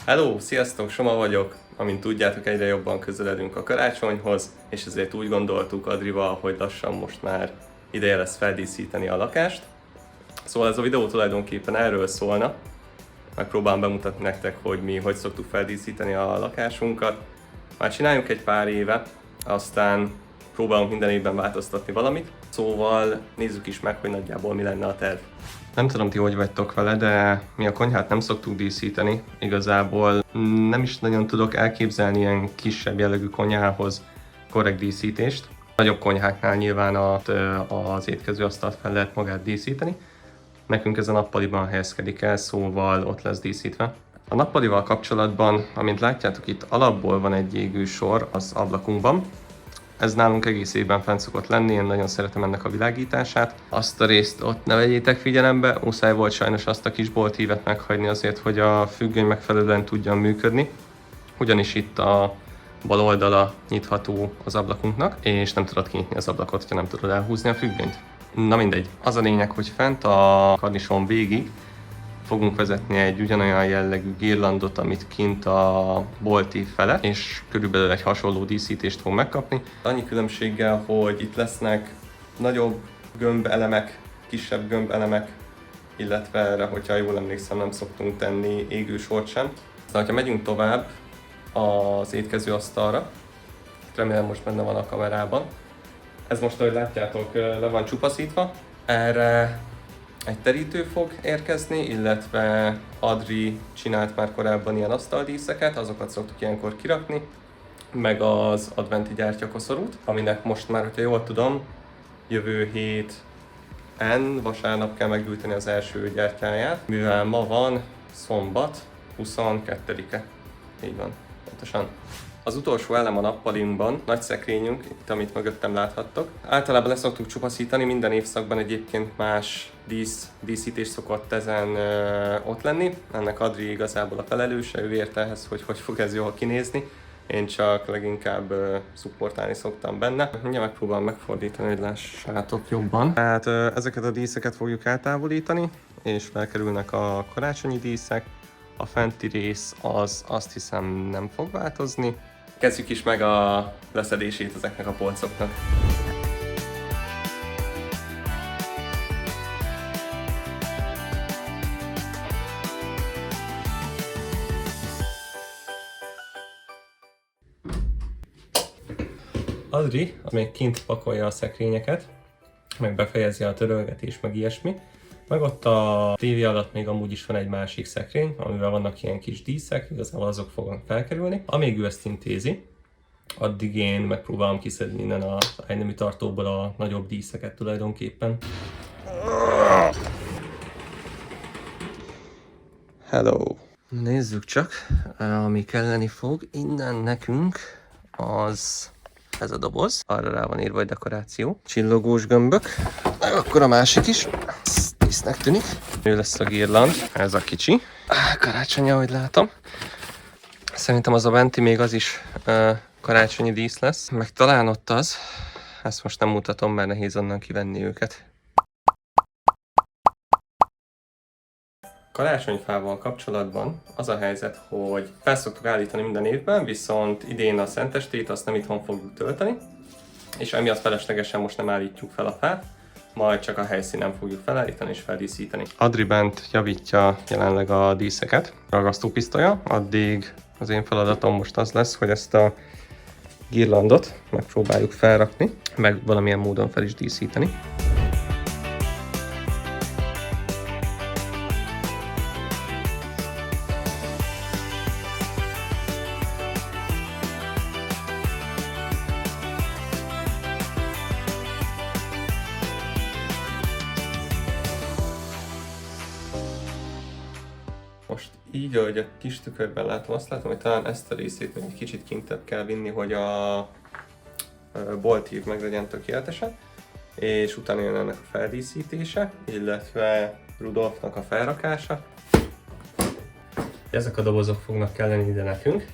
Hello, sziasztok, Soma vagyok. Amint tudjátok, egyre jobban közeledünk a karácsonyhoz, és ezért úgy gondoltuk Adrival, hogy lassan most már ideje lesz feldíszíteni a lakást. Szóval ez a videó tulajdonképpen erről szólna. Megpróbálom bemutatni nektek, hogy mi hogy szoktuk feldíszíteni a lakásunkat. Már csináljuk egy pár éve, aztán próbálunk minden évben változtatni valamit. Szóval nézzük is meg, hogy nagyjából mi lenne a terv. Nem tudom, ti hogy vagytok vele, de mi a konyhát nem szoktuk díszíteni. Igazából nem is nagyon tudok elképzelni ilyen kisebb jellegű konyhához korrekt díszítést. Nagyobb konyháknál nyilván az étkezőasztalt fel lehet magát díszíteni. Nekünk ez a nappaliban helyezkedik el, szóval ott lesz díszítve. A nappalival kapcsolatban, amint látjátok, itt alapból van egy égő sor az ablakunkban. Ez nálunk egész évben fent szokott lenni, én nagyon szeretem ennek a világítását. Azt a részt ott ne vegyétek figyelembe, muszáj volt sajnos azt a kis boltívet meghagyni azért, hogy a függöny megfelelően tudjon működni. Ugyanis itt a bal oldala nyitható az ablakunknak, és nem tudod kinyitni az ablakot, ha nem tudod elhúzni a függönyt. Na mindegy, az a lényeg, hogy fent a karnison végig fogunk vezetni egy ugyanolyan jellegű girlandot, amit kint a boltív fele, és körülbelül egy hasonló díszítést fog megkapni. Annyi különbséggel, hogy itt lesznek nagyobb gömbelemek, kisebb gömbelemek, illetve erre, hogyha jól emlékszem, nem szoktunk tenni égősort sem. Aztán, ha megyünk tovább az étkezőasztalra, remélem most benne van a kamerában. Ez most, ahogy látjátok, le van csupaszítva. Erre egy terítő fog érkezni, illetve Adri csinált már korábban ilyen asztaldíszeket, azokat szoktuk ilyenkor kirakni, meg az adventi gyertyakoszorút, aminek most már, hogyha jól tudom, jövő héten vasárnap kell meggyújtani az első gyertyáját, mivel ma van szombat, 22-e. Így van, pontosan. Az utolsó elem a nappalinkban, nagy szekrényünk, itt amit mögöttem láthattok. Általában le szoktuk csupaszítani, minden évszakban egyébként más díszítés szokott ezen ott lenni. Ennek Adri igazából a felelőse, ő ért ehhez, hogy fog ez jól kinézni. Én csak leginkább szupportálni szoktam benne. Mindjárt megpróbálom megfordítani, hogy lássátok jobban. Tehát ezeket a díszeket fogjuk eltávolítani, és felkerülnek a karácsonyi díszek. A fenti rész az azt hiszem nem fog változni. Kezdjük is meg a leszedését ezeknek a polcoknak. Adri még kint pakolja a szekrényeket, meg befejezi a törölgetés, meg ilyesmi. Meg ott a tévé alatt még amúgy is van egy másik szekrény, amivel vannak ilyen kis díszek, igazából azok fognak felkerülni. Amíg ő ezt intézi, addig én megpróbálom kiszedni innen a ágynemű tartóból a nagyobb díszeket tulajdonképpen. Hello! Nézzük csak, ami kelleni fog. Innen nekünk az ez a doboz. Arra rá van írva, hogy dekoráció. Csillogós gömbök. Akkor a másik is. Tisztnek tűnik. Ő lesz a girland. Ez a kicsi. Karácsony, ahogy látom. Szerintem az a benti még az is karácsonyi dísz lesz. Meg talán ott az. Ezt most nem mutatom, mert nehéz onnan kivenni őket. Karácsonyfával kapcsolatban az a helyzet, hogy fel szoktuk állítani minden évben, viszont idén a szentestét azt nem itthon fogjuk tölteni, és emiatt feleslegesen most nem állítjuk fel a fát, majd csak a helyszínen fogjuk felállítani és feldíszíteni. Adri bent javítja jelenleg a díszeket ragasztópisztolya, addig az én feladatom most az lesz, hogy ezt a girlandot megpróbáljuk felrakni, meg valamilyen módon fel is díszíteni. Most így, ahogy a kis tükörben látom, azt látom, hogy talán ezt a részét még egy kicsit kintebb kell vinni, hogy a boltív meg legyen tökéletesen, és utána jön ennek a feldíszítése, illetve Rudolfnak a felrakása. Ezek a dobozok fognak kelleni ide nekünk.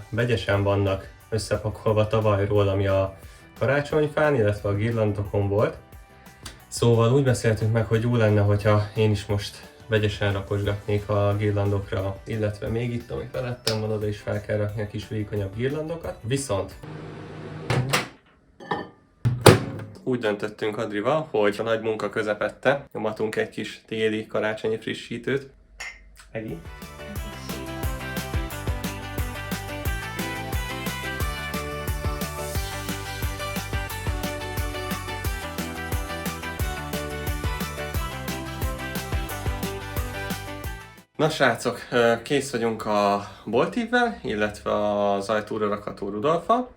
Vegyesen vannak összepakolva tavalyról, ami a karácsonyfán, illetve a girlandokon volt. Szóval úgy beszéltünk meg, hogy jó lenne, hogyha én is most vegyesen rakosgatnék a girlandokra, illetve még itt, ami felettem van, oda is fel kell rakni a kis vékonyabb girlandokat. Viszont úgy döntöttünk Adrival, hogy a nagy munka közepette nyomatunk egy kis téli karácsonyi frissítőt. Egi. Na srácok, kész vagyunk a boltívvel, illetve az ajtóra rakható Rudolffal.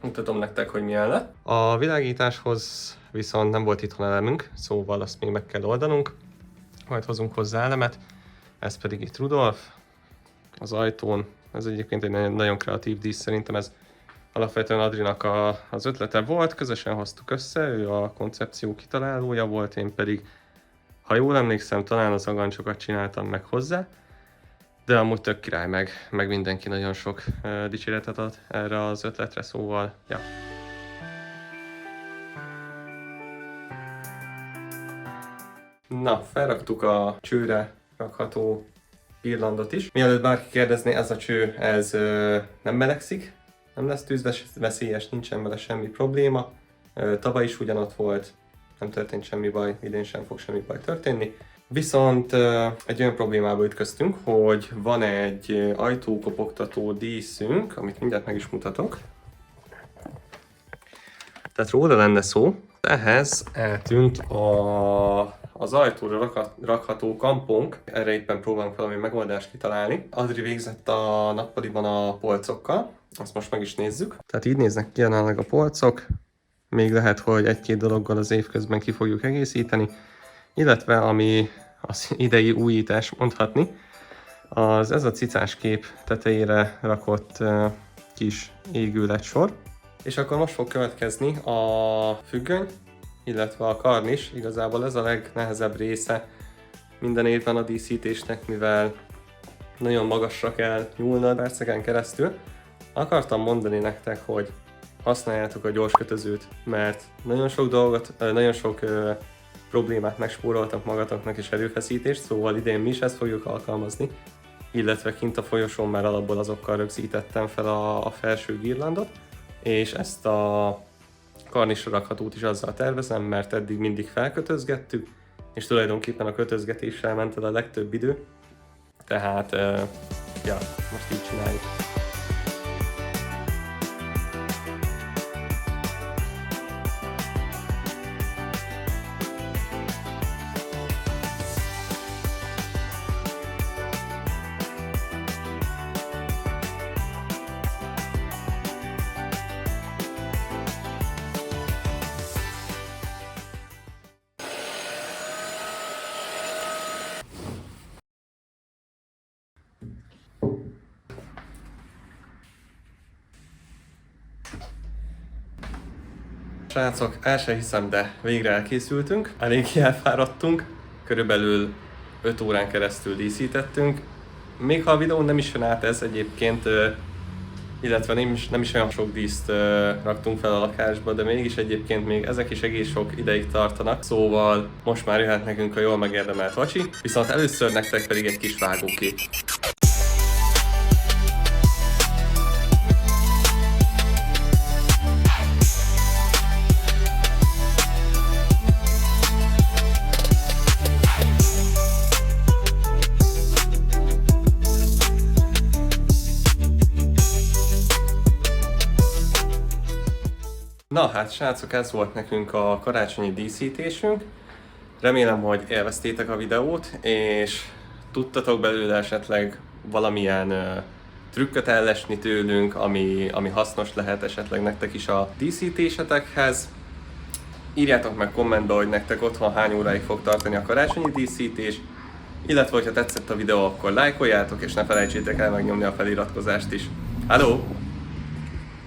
Mutatom nektek, hogy milyen lett. A világításhoz viszont nem volt itthon elemünk, szóval azt még meg kell oldanunk. Majd hozunk hozzá elemet, ez pedig itt Rudolf az ajtón. Ez egyébként egy nagyon kreatív dísz, szerintem ez alapvetően Adrinak az ötlete volt, közösen hoztuk össze, ő a koncepció kitalálója volt, én pedig, ha jól emlékszem, talán az agancsokat csináltam meg hozzá, de amúgy tök király, meg mindenki nagyon sok dicséretet ad erre az ötletre, szóval, ja. Na, felraktuk a csőre rakható girlandot is. Mielőtt bárki kérdezné, ez a cső, ez nem melegszik, nem lesz tűzveszélyes, nincsen vele semmi probléma. Tavaly is ugyanott volt, nem történt semmi baj, idén sem fog semmi baj történni. Viszont egy olyan problémába ütköztünk, hogy van egy ajtókopogtató díszünk, amit mindjárt meg is mutatok. Tehát róla lenne szó, ehhez eltűnt az ajtóra rakható kampónk, erre éppen próbálunk valami megoldást kitalálni. Adri végzett a nappaliban a polcokkal, azt most meg is nézzük. Tehát így néznek ki jelenleg a polcok, még lehet, hogy egy-két dologgal az év közben ki fogjuk egészíteni, illetve ami az idei újítás mondhatni, az ez a cicás kép tetejére rakott kis égőletsor. És akkor most fog következni a függöny, illetve a karnis. Igazából ez a legnehezebb része minden évben a díszítésnek, mivel nagyon magasra kell nyúlnod perceken keresztül. Akartam mondani nektek, hogy használjátok a gyors kötözőt, mert nagyon sok problémát megspóroltak magatoknak és erőfeszítést, szóval idén mi is ezt fogjuk alkalmazni, illetve kint a folyosón már alapból azokkal rögzítettem fel a felső girlandot, és ezt a karnisra rakhatót is azzal tervezem, mert eddig mindig felkötözgettük, és tulajdonképpen a kötözgetéssel ment el a legtöbb idő, tehát ja, most így csináljuk. Srácok, el sem hiszem, de végre elkészültünk, eléggé elfáradtunk, körülbelül 5 órán keresztül díszítettünk. Még ha a videón nem is jön át ez egyébként, illetve nem is olyan sok díszt raktunk fel a lakásba, de mégis egyébként még ezek is egész sok ideig tartanak, szóval most már jöhet nekünk a jól megérdemelt vacsi, viszont először nektek pedig egy kis vágókép. Na hát srácok, ez volt nekünk a karácsonyi díszítésünk. Remélem, hogy élveztétek a videót, és tudtatok belőle esetleg valamilyen trükköt ellesni tőlünk, ami hasznos lehet esetleg nektek is a díszítésetekhez. Írjátok meg kommentbe, hogy nektek otthon hány óráig fog tartani a karácsonyi díszítés, illetve hogyha tetszett a videó, akkor lájkoljátok, és ne felejtsétek el megnyomni a feliratkozást is. Hello!